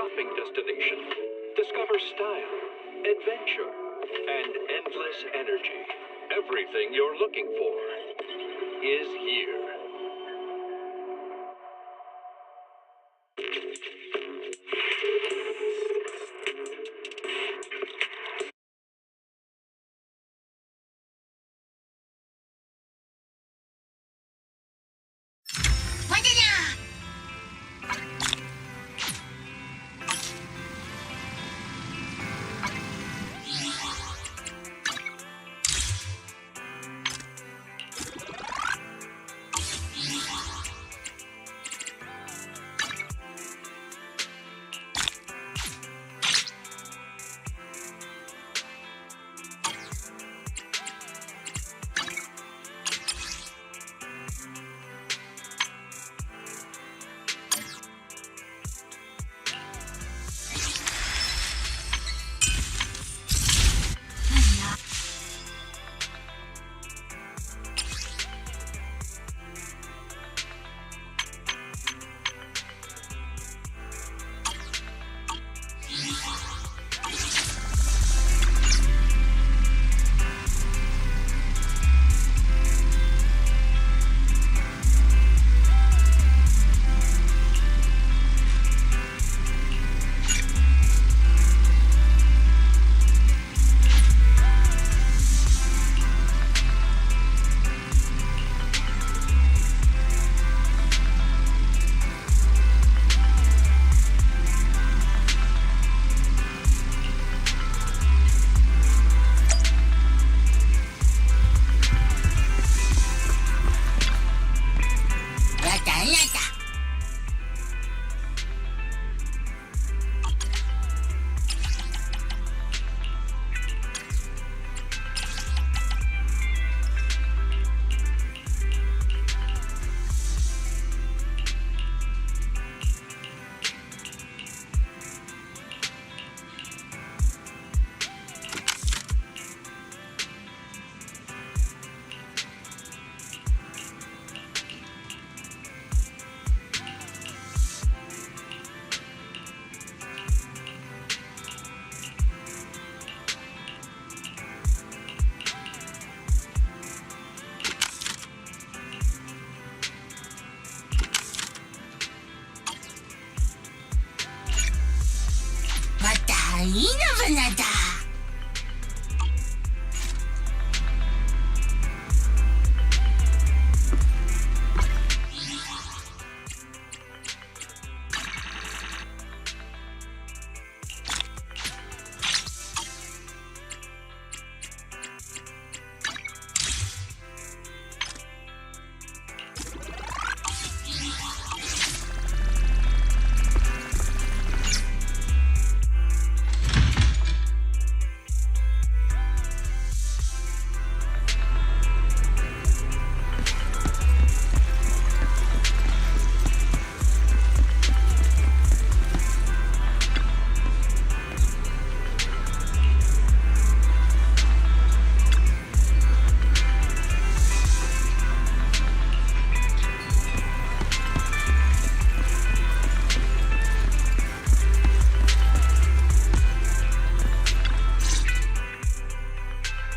shopping destination. Discover style, adventure, and endless energy. Everything you're looking for is here.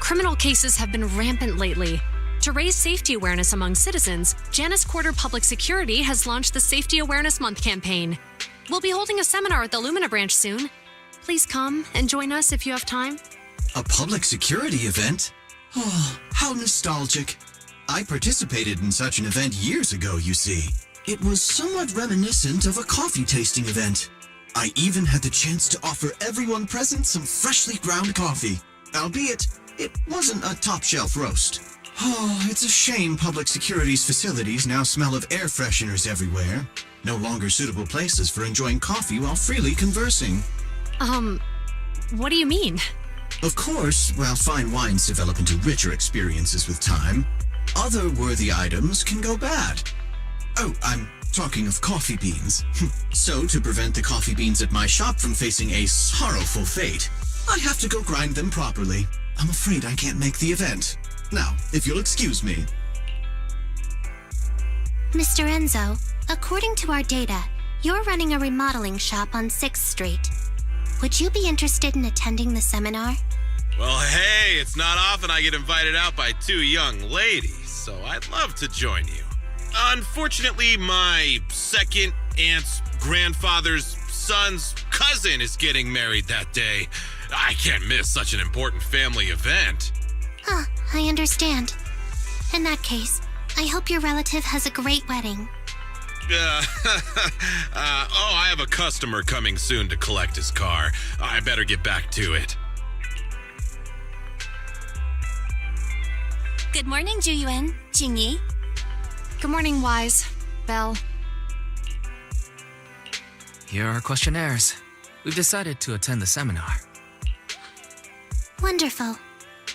Criminal cases have been rampant lately. To raise safety awareness among citizens, Janus Quarter Public Security has launched the Safety Awareness Month campaign. We'll be holding a seminar at the Lumina branch soon. Please come and join us if you have time. A public security event? Oh, how nostalgic. I participated in such an event years ago, you see. It was somewhat reminiscent of a coffee tasting event. I even had the chance to offer everyone present some freshly ground coffee, albeit it wasn't a top-shelf roast. Oh, it's a shame public security's facilities now smell of air fresheners everywhere. No longer suitable places for enjoying coffee while freely conversing. What do you mean? Of course, while fine wines develop into richer experiences with time, other worthy items can go bad. Oh, I'm talking of coffee beans. So, to prevent the coffee beans at my shop from facing a sorrowful fate, I have to go grind them properly. I'm afraid I can't make the event. Now, if you'll excuse me. Mr. Enzo, according to our data, You're running a remodeling shop on 6th Street. Would you be interested in attending the seminar? Well, hey, it's not often I get invited out by two young ladies, so I'd love to join you. Unfortunately, my second aunt's grandfather's son's cousin is getting married that day. I can't miss such an important family event. Huh, I understand. In that case, I hope your relative has a great wedding. I have a customer coming soon to collect his car. I better get back to it. Good morning, Juyuan, Jingyi. Good morning, Wise. Belle. Here are our questionnaires. We've decided to attend the seminar. Wonderful.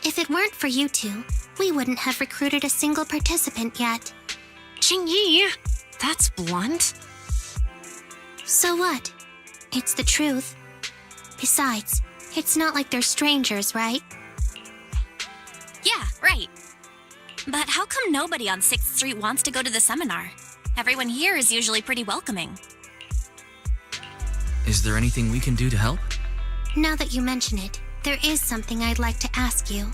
If it weren't for you two, we wouldn't have recruited a single participant yet. Jingyi, that's blunt. So what? It's the truth. Besides, it's not like they're strangers, right? Yeah, right. But how come nobody on 6th Street wants to go to the seminar? Everyone here is usually pretty welcoming. Is there anything we can do to help? Now that you mention it, there is something I'd like to ask you.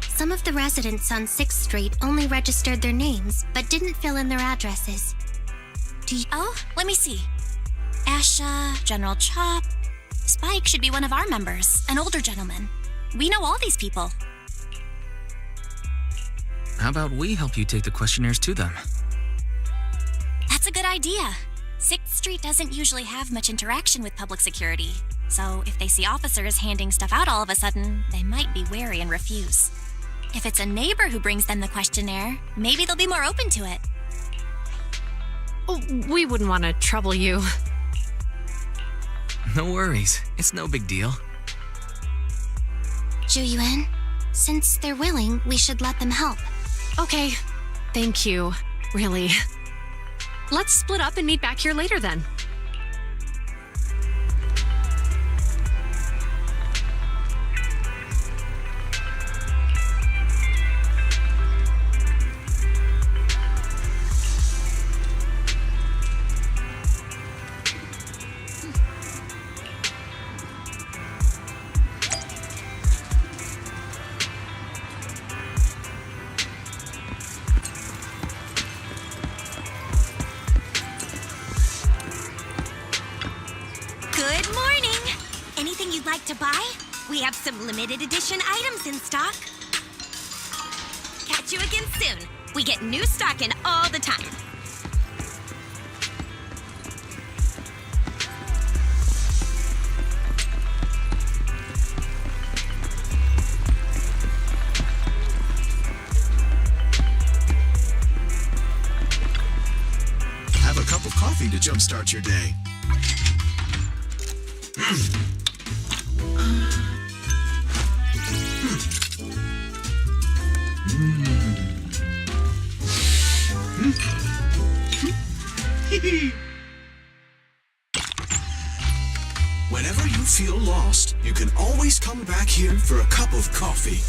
Some of the residents on 6th Street only registered their names, but didn't fill in their addresses. Oh, let me see. Asha, General Chop. Spike should be one of our members, an older gentleman. We know all these people. How about we help you take the questionnaires to them? That's a good idea. 6th Street doesn't usually have much interaction with public security, so if they see officers handing stuff out all of a sudden, they might be wary and refuse. If it's a neighbor who brings them the questionnaire, maybe they'll be more open to it. Oh, we wouldn't want to trouble you. No worries. It's no big deal. Juyuan, since they're willing, we should let them help. Okay, thank you. Really. Let's split up and meet back here later then. Good morning! Anything you'd like to buy? We have some limited edition items in stock. Catch you again soon. We get new stock in all the time. Have a cup of coffee to jumpstart your day. Whenever you feel lost, you can always come back here for a cup of coffee.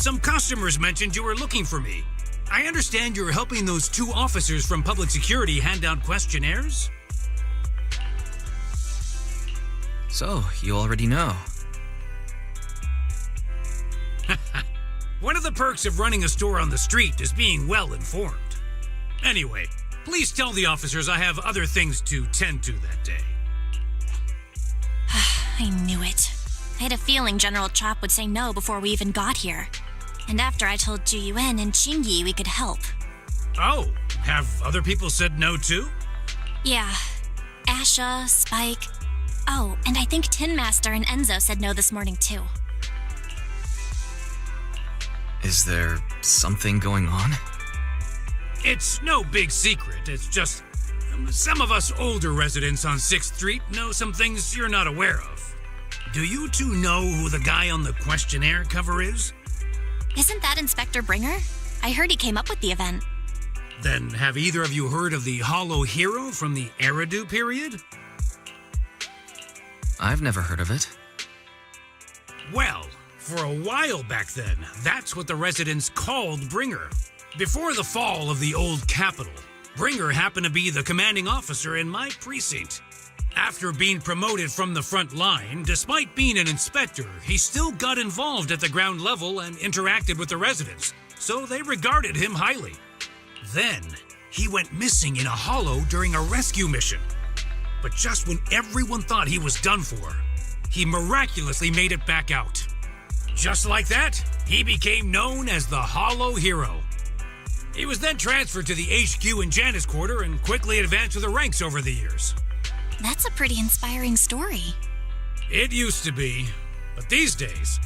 some customers mentioned you were looking for me. I understand you're helping those 2 officers from public security hand out questionnaires? So, you already know. One of the perks of running a store on the street is being well informed. Anyway, please tell the officers I have other things to tend to that day. I knew it. I had a feeling General Chop would say no before we even got here. And after I told Ju Yuen and Qingyi we could help. Oh, have other people said no too? Yeah. Asha, Spike. Oh, and I think Tin Master and Enzo said no this morning too. Is there something going on? It's no big secret. It's just some of us older residents on 6th Street know some things you're not aware of. Do you 2 know who the guy on the questionnaire cover is? Isn't that Inspector Bringer? I heard he came up with the event. Then have either of you heard of the Hollow Hero from the Eridu period? I've never heard of it. Well, for a while back then, that's what the residents called Bringer. Before the fall of the old capital, Bringer happened to be the commanding officer in my precinct. After being promoted from the front line, despite being an inspector, he still got involved at the ground level and interacted with the residents, so they regarded him highly. Then, he went missing in a hollow during a rescue mission. But just when everyone thought he was done for, he miraculously made it back out. Just like that, he became known as the Hollow Hero. He was then transferred to the HQ in Janus Quarter and quickly advanced to the ranks over the years. That's a pretty inspiring story. It used to be, but these days,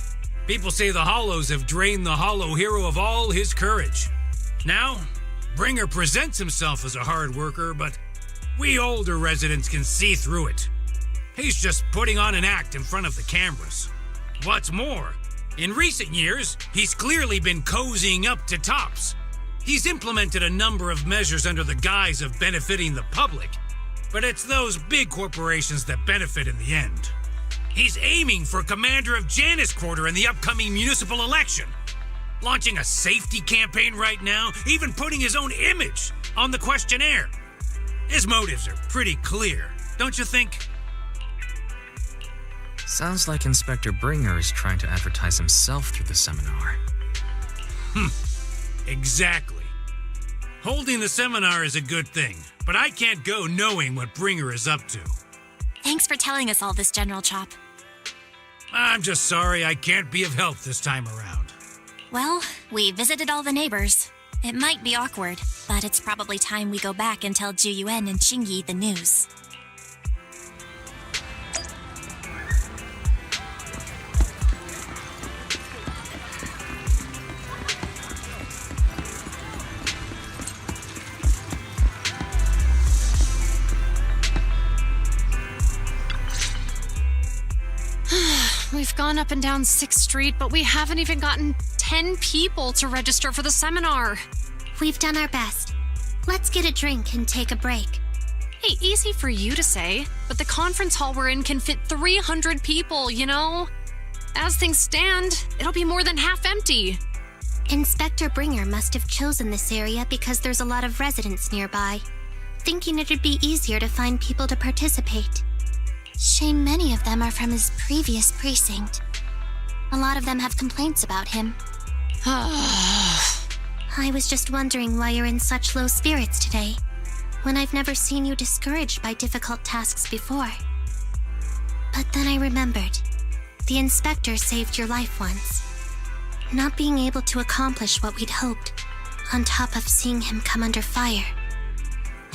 people say the Hollows have drained the Hollow Hero of all his courage. Now, Bringer presents himself as a hard worker, but we older residents can see through it. He's just putting on an act in front of the cameras. What's more, in recent years, he's clearly been cozying up to Tops. He's implemented a number of measures under the guise of benefiting the public, but it's those big corporations that benefit in the end. He's aiming for commander of Janus Quarter in the upcoming municipal election, launching a safety campaign right now, even putting his own image on the questionnaire. His motives are pretty clear, don't you think? Sounds like Inspector Bringer is trying to advertise himself through the seminar. Exactly. Holding the seminar is a good thing, but I can't go knowing what Bringer is up to. Thanks for telling us all this, General Chop. I'm just sorry I can't be of help this time around. Well, we visited all the neighbors. It might be awkward, but it's probably time we go back and tell Ju Yuen and Qingyi the news. We've gone up and down 6th Street, but we haven't even gotten 10 people to register for the seminar. We've done our best. Let's get a drink and take a break. Hey, easy for you to say, but the conference hall we're in can fit 300 people, you know? As things stand, it'll be more than half empty. Inspector Bringer must have chosen this area because there's a lot of residents nearby, thinking it'd be easier to find people to participate. Shame many of them are from his previous precinct. A lot of them have complaints about him. I was just wondering why you're in such low spirits today, when I've never seen you discouraged by difficult tasks before. But then I remembered. The inspector saved your life once. Not being able to accomplish what we'd hoped, on top of seeing him come under fire.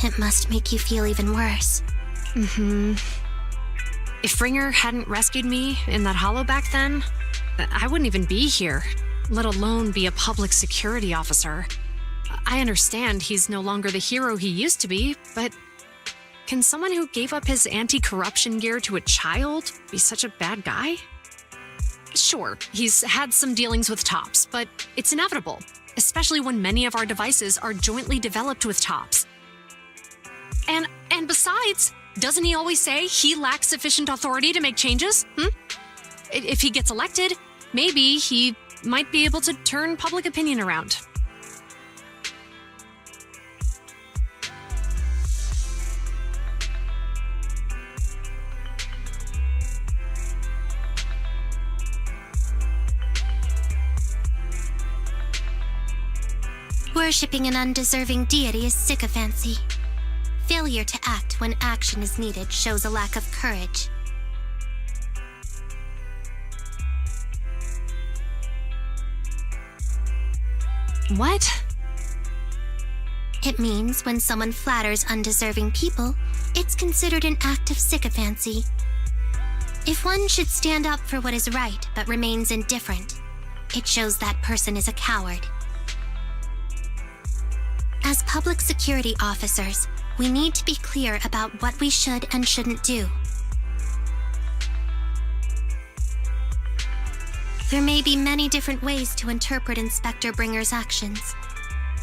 It must make you feel even worse. If Bringer hadn't rescued me in that hollow back then, I wouldn't even be here, let alone be a public security officer. I understand he's no longer the hero he used to be, but can someone who gave up his anti-corruption gear to a child be such a bad guy? Sure, he's had some dealings with Tops, but it's inevitable, especially when many of our devices are jointly developed with Tops. And besides, doesn't he always say he lacks sufficient authority to make changes? If he gets elected, maybe he might be able to turn public opinion around. Worshipping an undeserving deity is sycophancy. Failure to act when action is needed shows a lack of courage. What? It means when someone flatters undeserving people, it's considered an act of sycophancy. If one should stand up for what is right but remains indifferent, it shows that person is a coward. As public security officers, we need to be clear about what we should and shouldn't do. There may be many different ways to interpret Inspector Bringer's actions,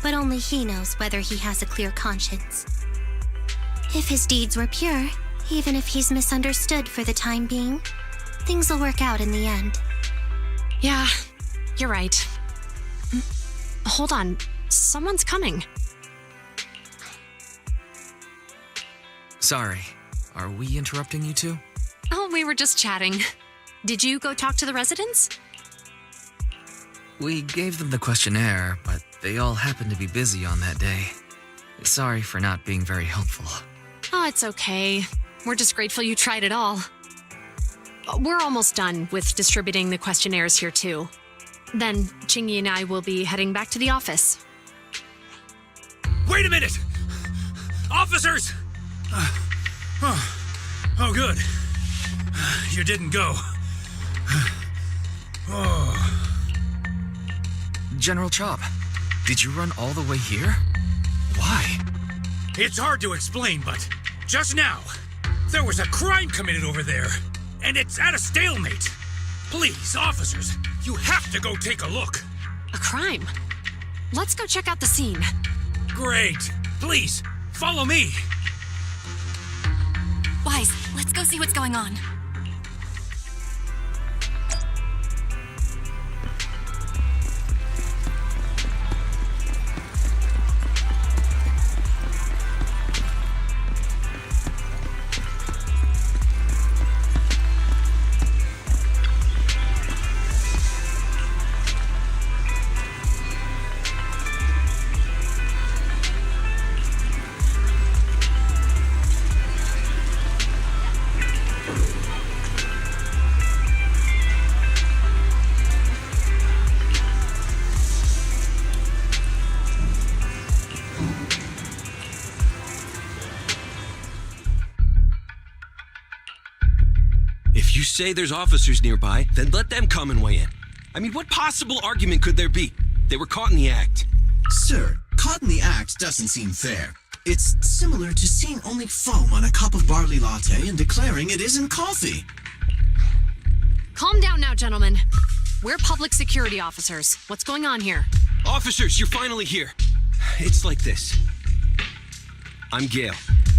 but only he knows whether he has a clear conscience. If his deeds were pure, even if he's misunderstood for the time being, things will work out in the end. Yeah, you're right. Hold on, someone's coming. Sorry, are we interrupting you two? Oh, we were just chatting. Did you go talk to the residents? We gave them the questionnaire, but they all happened to be busy on that day. Sorry for not being very helpful. Oh, it's okay. We're just grateful you tried it all. We're almost done with distributing the questionnaires here, too. Then, Chingy and I will be heading back to the office. Wait a minute! Officers! Oh, good. You didn't go. General Chop, did you run all the way here? Why? It's hard to explain, but just now, there was a crime committed over there, and it's at a stalemate. Please, officers, you have to go take a look. A crime? Let's go check out the scene. Great. Please, follow me. Wise, let's go see what's going on. If you say there's officers nearby, then let them come and weigh in. I mean, what possible argument could there be? They were caught in the act. Sir, caught in the act doesn't seem fair. It's similar to seeing only foam on a cup of barley latte and declaring it isn't coffee. Calm down now, gentlemen. We're public security officers. What's going on here? Officers, you're finally here. It's like this. I'm Gale.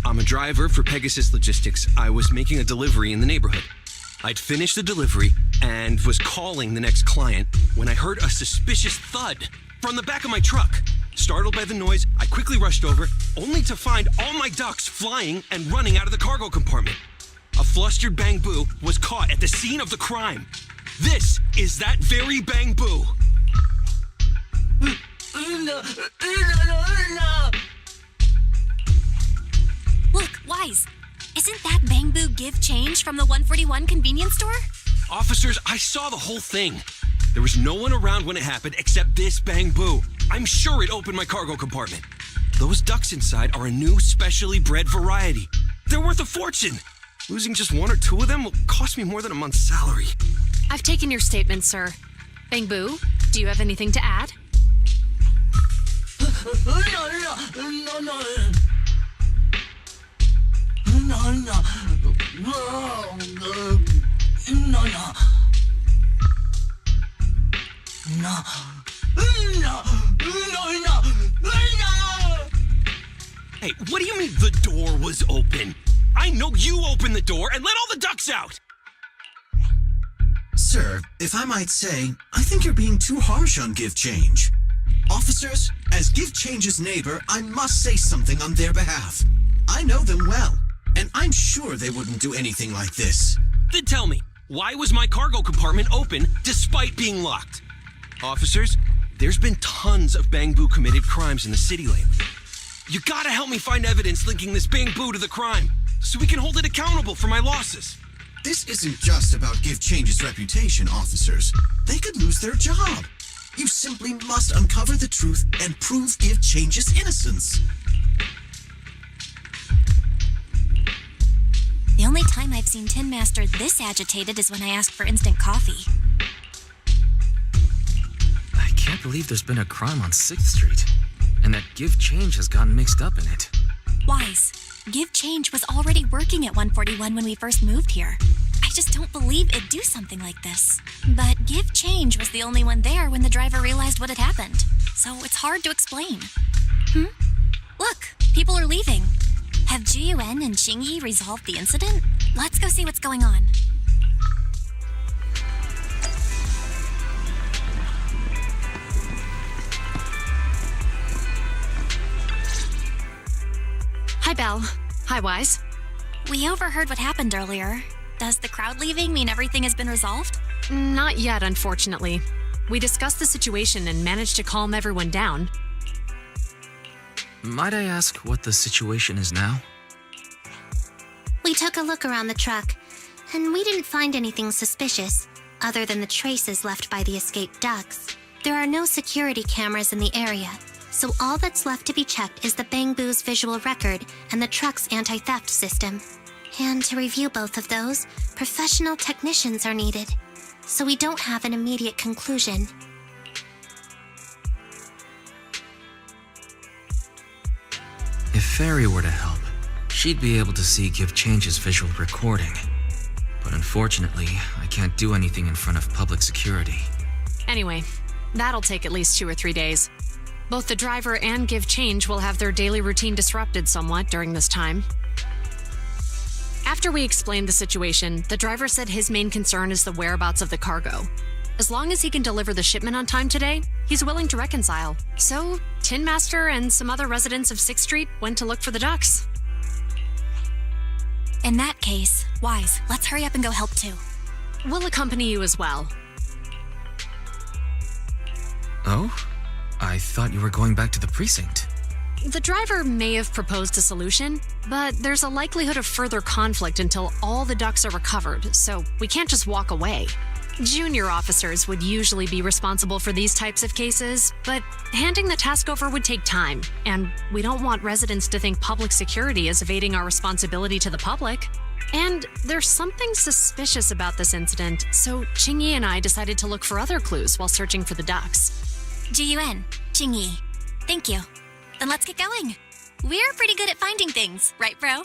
I'm a driver for Pegasus Logistics. I was making a delivery in the neighborhood. I'd finished the delivery and was calling the next client when I heard a suspicious thud from the back of my truck. Startled by the noise, I quickly rushed over, only to find all my ducks flying and running out of the cargo compartment. A flustered Bang Boo was caught at the scene of the crime. This is that very Bang Boo. Look, Wise, isn't that Bang Boo give change from the 141 convenience store? Officers, I saw the whole thing. There was no one around when it happened except this Bang Boo. I'm sure it opened my cargo compartment. Those ducks inside are a new specially bred variety. They're worth a fortune. Losing just one or two of them will cost me more than a month's salary. I've taken your statement, sir. Bang Boo, do you have anything to add? Hey, what do you mean the door was open? I know you opened the door and let all the ducks out! Sir, Sir, if I might say, I think you're being too harsh on Give Change. Officers, as Give Change's neighbor, I must say something on their behalf. I know them well, and I'm sure they wouldn't do anything like this. Then tell me, why was my cargo compartment open despite being locked? Officers, there's been tons of Bangbu committed crimes in the city lately. You gotta help me find evidence linking this Bangbu to the crime, so we can hold it accountable for my losses. This isn't just about Give Change's reputation, officers. They could lose their job. You simply must uncover the truth and prove Give Change's innocence. The only time I've seen Tin Master this agitated is when I asked for instant coffee. I can't believe there's been a crime on 6th Street, and that Give Change has gotten mixed up in it. Wise, Give Change was already working at 141 when we first moved here. I just don't believe it'd do something like this. But Give Change was the only one there when the driver realized what had happened. So it's hard to explain. Look, people are leaving. Have Jiyuan and Qingyi resolved the incident? Let's go see what's going on. Hi, Belle. Hi, Wise. We overheard what happened earlier. Does the crowd leaving mean everything has been resolved? Not yet, unfortunately. We discussed the situation and managed to calm everyone down. Might I ask what the situation is now? We took a look around the truck, and we didn't find anything suspicious, other than the traces left by the escaped ducks. There are no security cameras in the area, so all that's left to be checked is the Bangbu's visual record and the truck's anti-theft system. And to review both of those, professional technicians are needed, so we don't have an immediate conclusion. If Fairy were to help, she'd be able to see Give Change's visual recording. But unfortunately, I can't do anything in front of public security. Anyway, that'll take at least 2 or 3 days. Both the driver and Give Change will have their daily routine disrupted somewhat during this time. After we explained the situation, the driver said his main concern is the whereabouts of the cargo. As long as he can deliver the shipment on time today, he's willing to reconcile. So, Tin Master and some other residents of 6th Street went to look for the ducks. In that case, Wise, let's hurry up and go help too. We'll accompany you as well. Oh? I thought you were going back to the precinct. The driver may have proposed a solution, but there's a likelihood of further conflict until all the ducks are recovered, so we can't just walk away. Junior officers would usually be responsible for these types of cases, but handing the task over would take time, and we don't want residents to think public security is evading our responsibility to the public. And there's something suspicious about this incident, so Qingyi and I decided to look for other clues while searching for the ducks. Jiyuan, Qingyi, thank you. Then let's get going. We're pretty good at finding things, right, bro?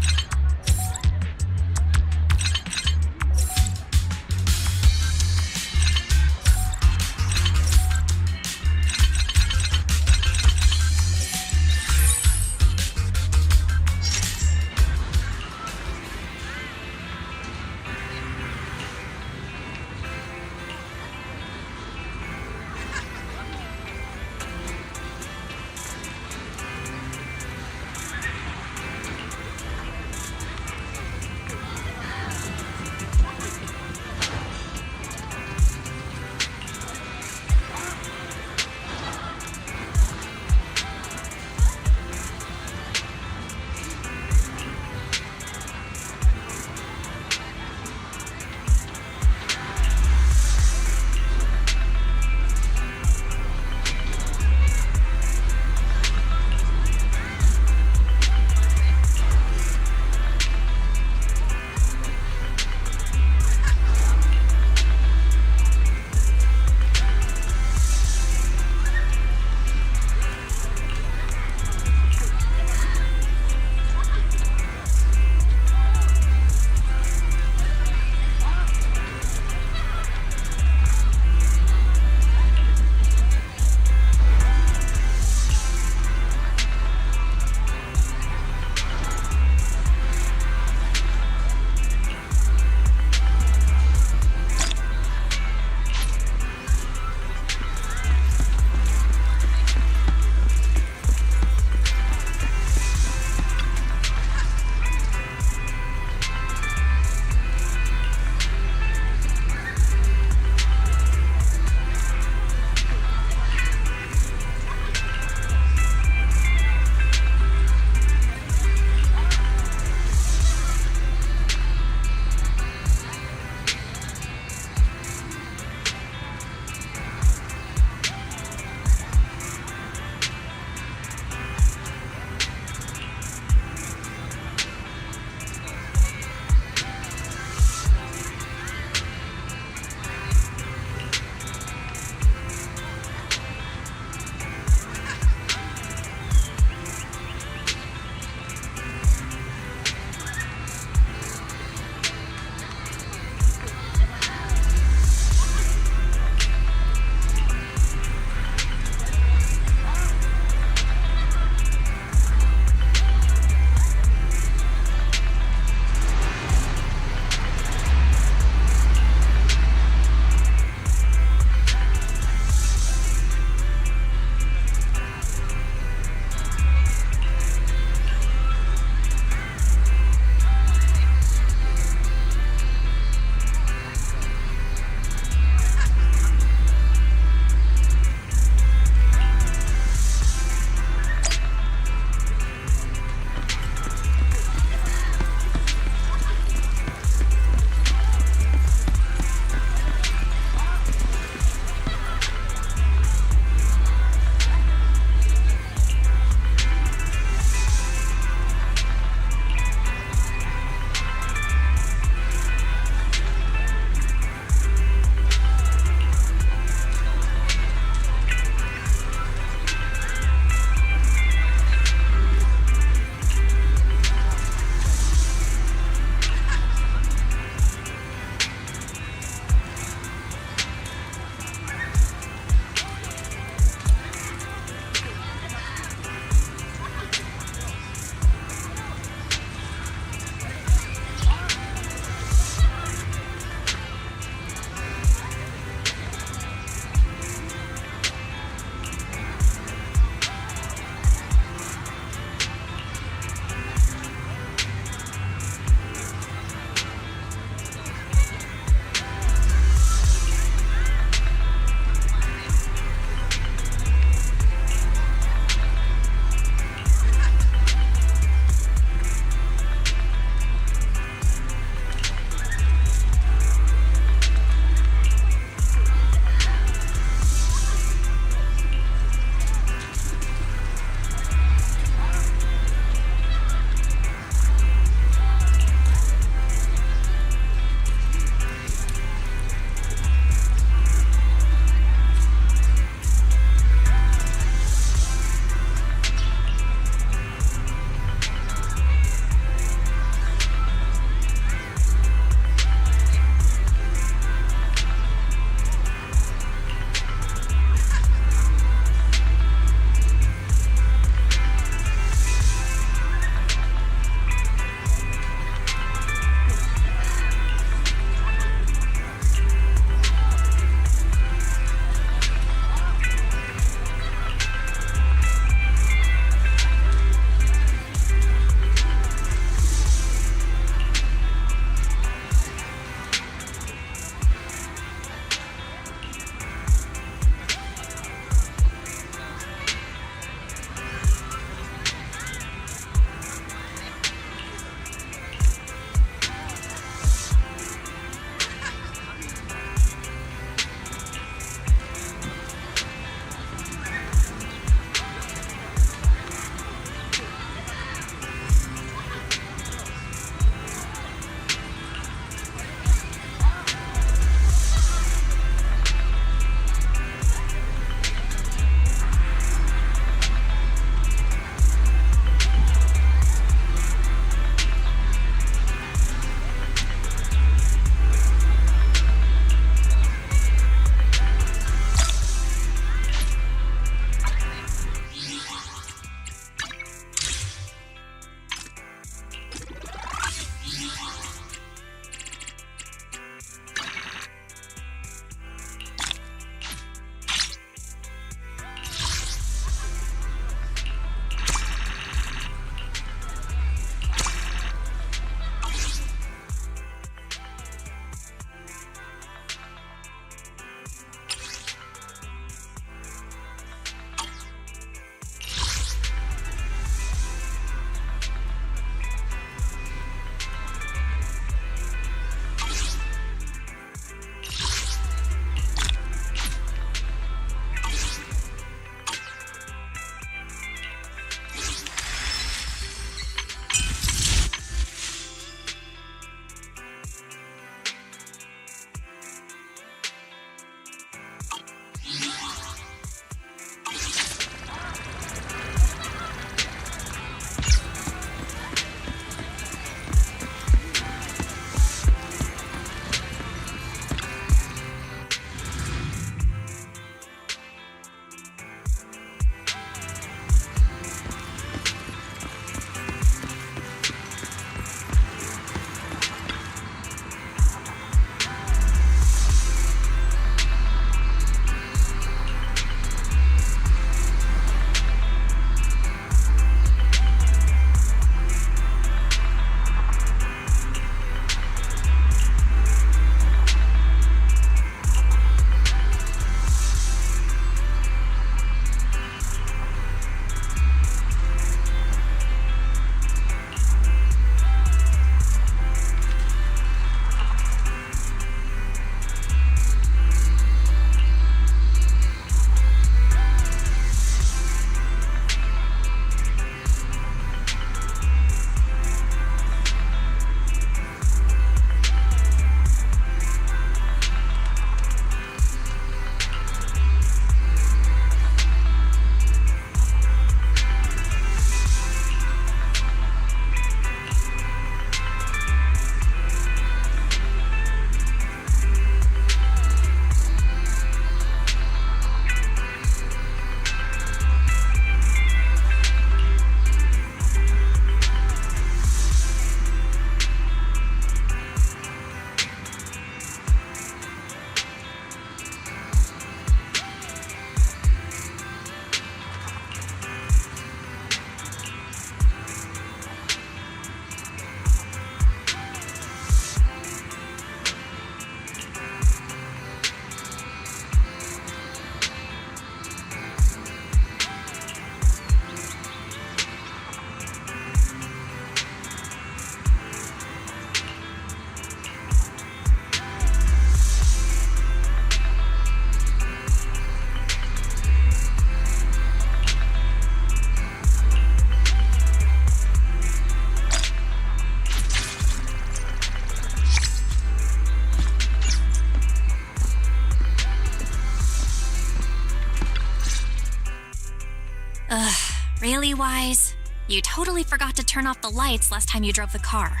Really, Wise? You totally forgot to turn off the lights last time you drove the car.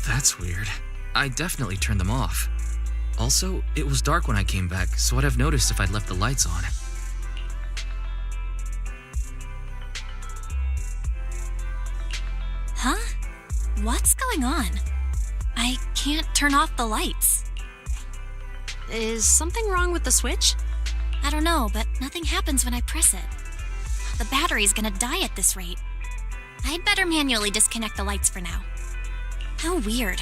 That's weird. I definitely turned them off. Also, it was dark when I came back, so I'd have noticed if I'd left the lights on. Huh? What's going on? I can't turn off the lights. Is something wrong with the switch? I don't know, but nothing happens when I press it. The battery's gonna die at this rate. I'd better manually disconnect the lights for now. How weird.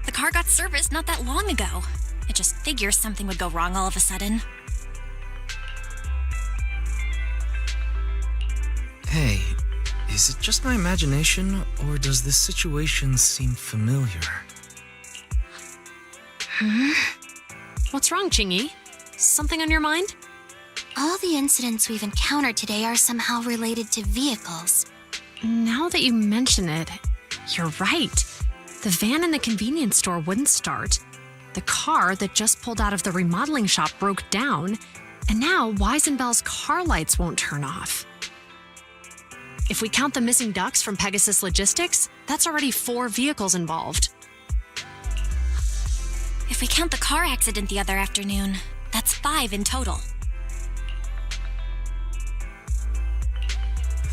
The car got serviced not that long ago. I just figured something would go wrong all of a sudden. Hey, is it just my imagination, or does this situation seem familiar? What's wrong, Qingyi? Something on your mind? All the incidents we've encountered today are somehow related to vehicles. Now that you mention it, you're right. The van in the convenience store wouldn't start. The car that just pulled out of the remodeling shop broke down. And now Wise and Bell's car lights won't turn off. If we count the missing ducks from Pegasus Logistics, that's already 4 vehicles involved. If we count the car accident the other afternoon, that's 5 in total.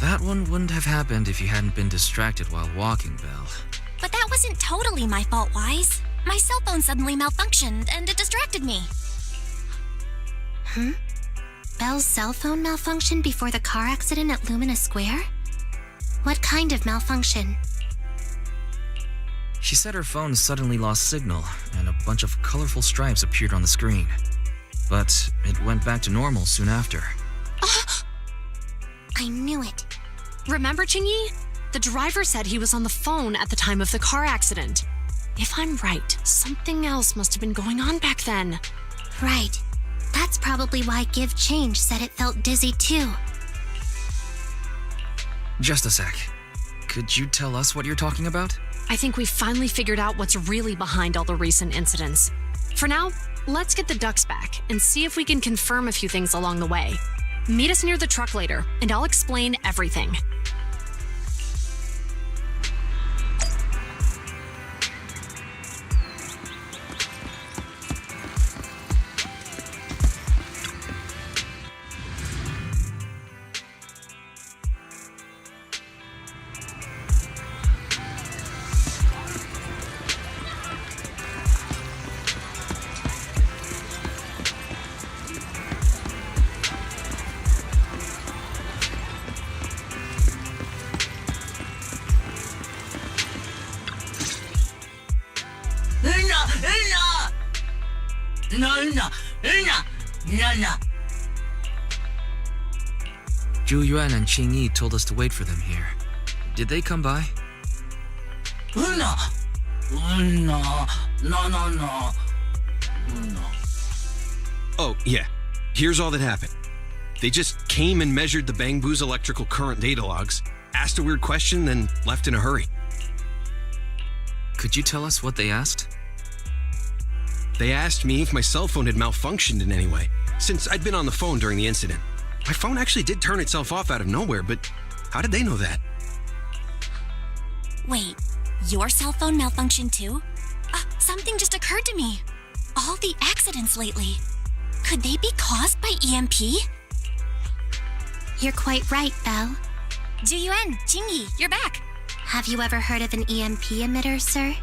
That one wouldn't have happened if you hadn't been distracted while walking, Belle. But that wasn't totally my fault, Wise. My cell phone suddenly malfunctioned, and it distracted me. Belle's cell phone malfunctioned before the car accident at Lumina Square? What kind of malfunction? She said her phone suddenly lost signal, and a bunch of colorful stripes appeared on the screen. But it went back to normal soon after. I knew it. Remember, Qingyi? The driver said he was on the phone at the time of the car accident. If I'm right, something else must have been going on back then. Right. That's probably why Give Change said it felt dizzy too. Just a sec. Could you tell us what you're talking about? I think we finally figured out what's really behind all the recent incidents. For now, let's get the ducks back and see if we can confirm a few things along the way. Meet us near the truck later, and I'll explain everything. Zhu Yuan and Qingyi told us to wait for them here. Did they come by? Oh, yeah. Here's all that happened. They just came and measured the Bangbu's electrical current data logs, asked a weird question, then left in a hurry. Could you tell us what they asked? They asked me if my cell phone had malfunctioned in any way, since I'd been on the phone during the incident. My phone actually did turn itself off out of nowhere, but how did they know that? Wait, your cell phone malfunctioned too? Something just occurred to me. All the accidents lately, could they be caused by EMP? You're quite right, Belle. Zhu Yuan, Qingyi, you're back. Have you ever heard of an EMP emitter, sir?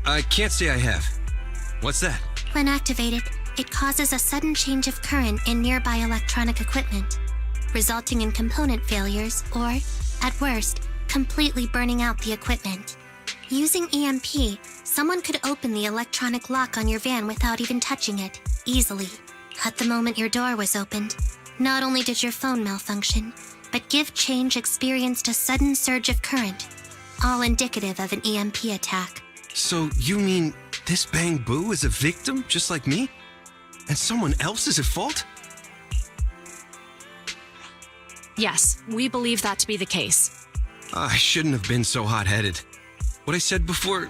I can't say I have. What's that? When activated, it causes a sudden change of current in nearby electronic equipment, resulting in component failures or, at worst, completely burning out the equipment. Using EMP, someone could open the electronic lock on your van without even touching it, easily. At the moment your door was opened, not only did your phone malfunction, but Give Change experienced a sudden surge of current, all indicative of an EMP attack. So you mean this Bangbu is a victim just like me? And someone else is at fault? Yes, we believe that to be the case. I shouldn't have been so hot-headed. What I said before,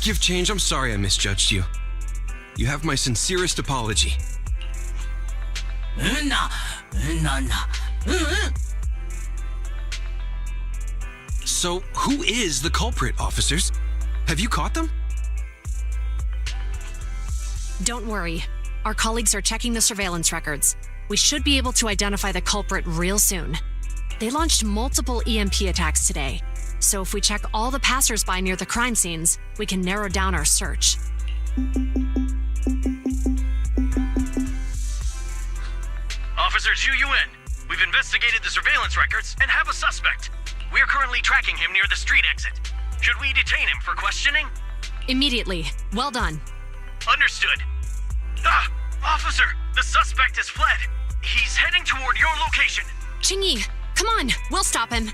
Give Change, I'm sorry I misjudged you. You have my sincerest apology. So, who is the culprit, officers? Have you caught them? Don't worry. Our colleagues are checking the surveillance records. We should be able to identify the culprit real soon. They launched multiple EMP attacks today, so if we check all the passers-by near the crime scenes, we can narrow down our search. Officer Zhu Yuan, we've investigated the surveillance records and have a suspect. We are currently tracking him near the street exit. Should we detain him for questioning? Immediately. Well done. Understood. Ah! Officer, the suspect has fled. He's heading toward your location. Qingyi, come on, we'll stop him.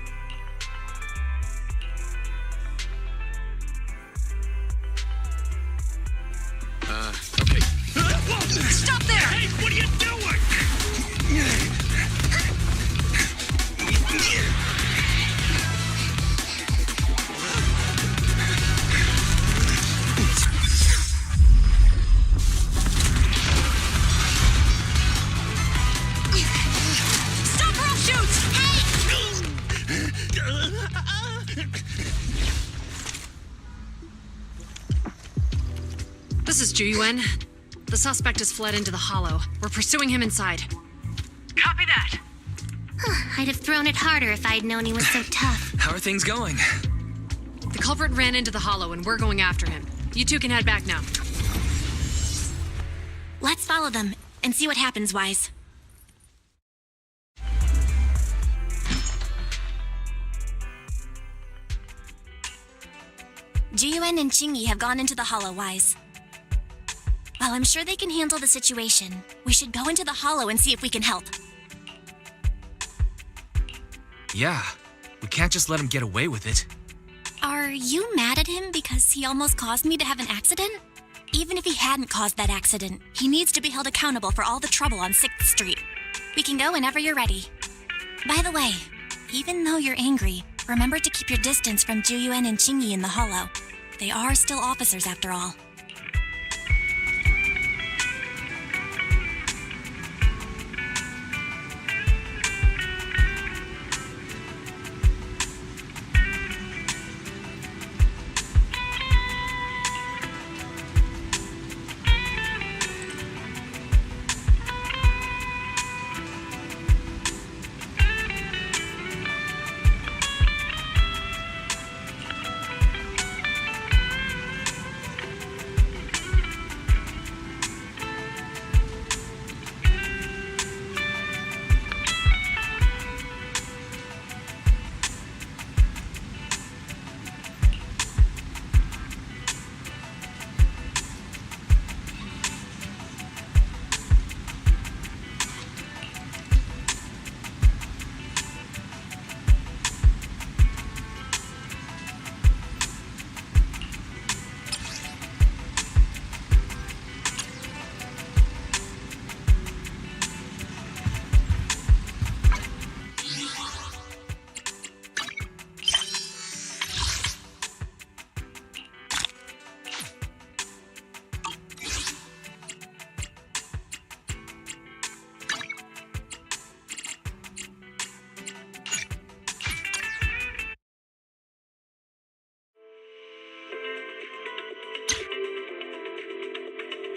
Okay. Stop there! Hey, what are you doing? Stop or I'll shoot! This is Zhu Yuan. The suspect has fled into the hollow. We're pursuing him inside. Copy that. I'd have thrown it harder if I'd known he was so tough. How are things going? The culprit ran into the hollow and we're going after him. You two can head back now. Let's follow them and see what happens, Wise. Jiyuan and Qingyi have gone into the hollow, Wise. While I'm sure they can handle the situation, we should go into the hollow and see if we can help. Yeah, we can't just let him get away with it. Are you mad at him because he almost caused me to have an accident? Even if he hadn't caused that accident, he needs to be held accountable for all the trouble on 6th Street. We can go whenever you're ready. By the way, even though you're angry, remember to keep your distance from Juyuan and Qingyi in the hollow. They are still officers after all.